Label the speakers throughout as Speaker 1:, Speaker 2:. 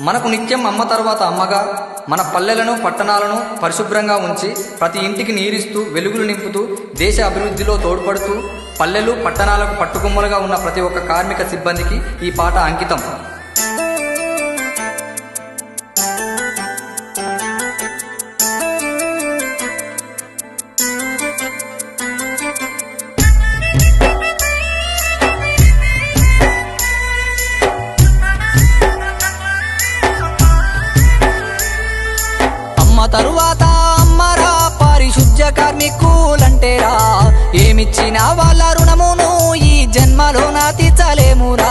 Speaker 1: మనకు నిత్యం అమ్మ తర్వాత అమ్మగా మన పల్లెలను పట్టణాలను పరిశుభ్రంగా ఉంచి ప్రతి ఇంటికి నీరిస్తూ వెలుగులు నింపుతూ దేశ అభివృద్ధిలో తోడ్పడుతూ పల్లెలు పట్టణాలకు పట్టుకొమ్మలుగా ఉన్న ప్రతి ఒక్క కార్మిక సిబ్బందికి ఈ పాట అంకితం.
Speaker 2: తరువాత అమ్మరా పారిశుద్ధ్య కార్మికులంటేరా ఏమిచ్చినా వాళ్ళ రుణమును ఈ జన్మలోన తీర్చలేమురా.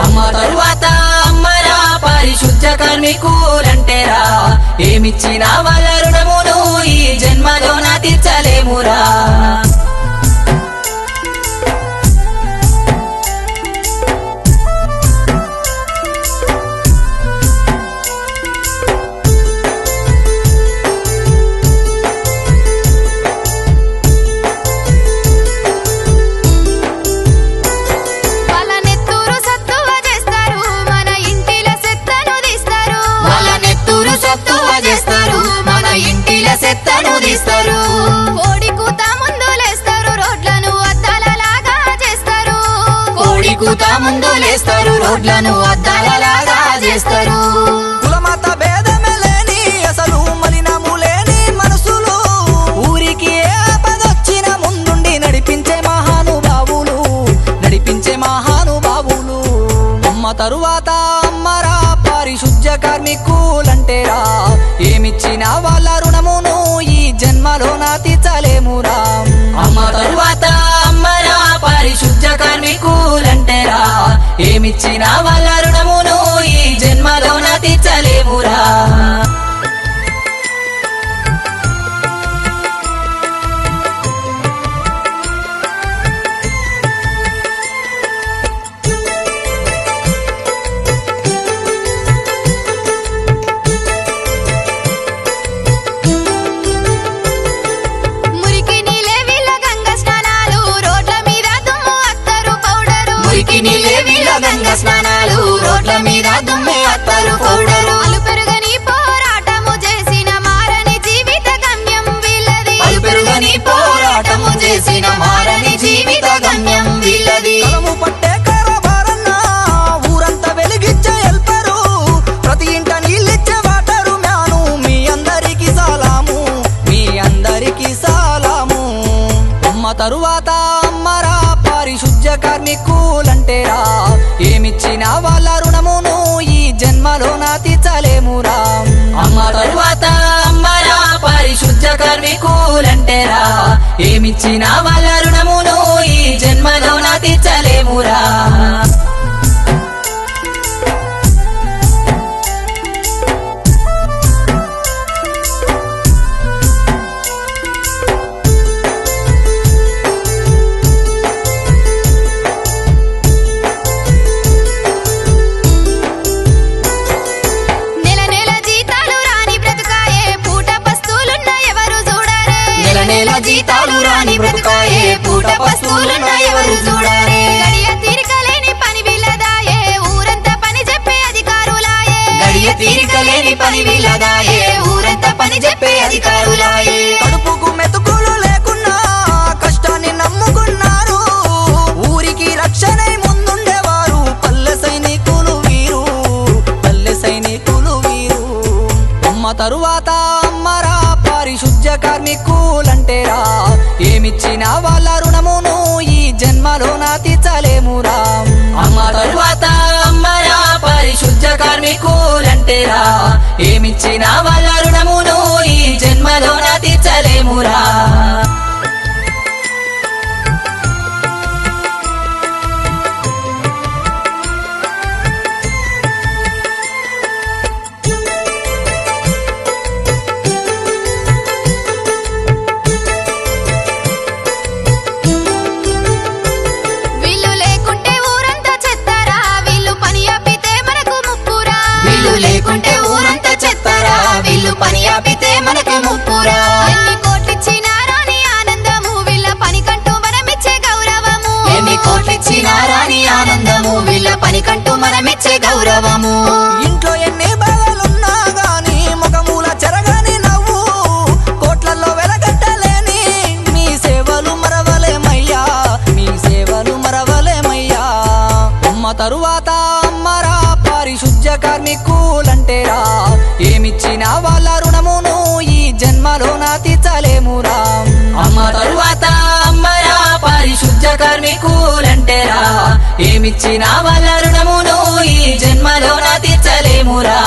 Speaker 2: అమ్మ తరువాత అమ్మరా పారిశుద్ధ్య కార్మికులంటేరా ఏమిచ్చినా వాళ్ళ రుణమును ఈ జన్మలోన తీర్చలేమురా.
Speaker 3: కోడి కూత ముందులేస్తారు రోడ్లను అద్దాలలాగా చేస్తారు.
Speaker 2: కోడి కూత ముందులేస్తారు రోడ్లను అద్దాలలాగా చేస్తారు. కులమత భేదమే లేని అసలు మలినము లేని మనసులు ఊరికి ఏ ఆపదొచ్చిన ముందుండి నడిపించే మహానుభావులు అమ్మ తరువాత అమ్మరా పారిశుద్ధ్య కార్మికులంటేరా ఏమిచ్చినా వాళ్ళ రుణమును ఈ జన్మలోన తీర్చలేమురా. అమ్మ తరువాత అమ్మరా పారిశుద్ధ్య కార్మికులంటేరా ఏమిచ్చినా వాళ్ళ రుణమును ఈ జన్మలోన తీర్చలేమురా. గంగ స్నానాలు రోడ్ల మీద దుమ్మె అత్తరు పౌడరు.
Speaker 3: అలుపెరుగని పోరాటము చేసిన మారని జీవిత గమ్యం వీళ్ళది.
Speaker 2: అలుపెరుగని పోరాటము చేసిన మారని జీవిత గమ్యం వీళ్ళది. కలము పట్టే కారబారన్నా ఊరంతా వెలిగిచ్చే ఎల్పరు ప్రతి ఇంట నీళ్ళిచ్చే వాటరు మ్యాను మీ అందరికి సాలాము. అమ్మ తరువాత అమ్మరా పారిశుద్ధ్య కార్మికులంటేరా ఏమిచ్చినా వాళ్ళ రుణమును ఈ జన్మలోన తీర్చలేమురా. అమ్మ తరువాత అమ్మరా పారిశుద్ధ్య కార్మికులంటేరా ఏమిచ్చినా వాళ్ళ రుణమును ఈ జన్మలోన తీర్చలేమురా. జీతాలు రాని బ్రతుకాయే పూట పస్తులున్న ఎవరు చూడారే.
Speaker 3: గడియ తీరికలేని పని వీళ్ళదాయే ఊరంతా పని చెప్పే అధికారులాయే.
Speaker 2: గడియ తీరికలేని పని వీళ్ళదాయే ఊరంతా పని చెప్పే అధికారులాయే. కడుపుకు మెతుకులు లేకున్నా కష్టాన్ని నమ్ముకున్నారు ఊరికి రక్షణై ముందుండేవారు పల్లె సైనికులు వీరు. అమ్మ తరువాత అమ్మరా పారిశుద్ధ్య కార్మికులంటేరా ఏమిచ్చినా వాళ్ళ రుణమును ఈ జన్మలోన తీర్చలేమురా. అమ్మ తరువాత అమ్మరా పారిశుద్ధ్య కార్మికులంటేరా ఏమిచ్చినా వాళ్ళ రుణమును ఈ జన్మలోన తీర్చలేమురా.
Speaker 3: లేకుంటే ఊరంతా చెత్తారా వీళ్ళు పని
Speaker 2: తరువాత అమ్మరా పారిశుద్ధ్య కార్మికులంటేరా ఏమిచ్చిన వాళ్ళ రుణమును ఈ జన్మలోన తీర్చలేమురా అమ్మ తరువాత అమ్మరా పారిశుద్ధ్య కార్మికులంటేరా ఏమిచ్చిన వాళ్ళ రుణమును ఈ జన్మలోన తీర్చలేమురా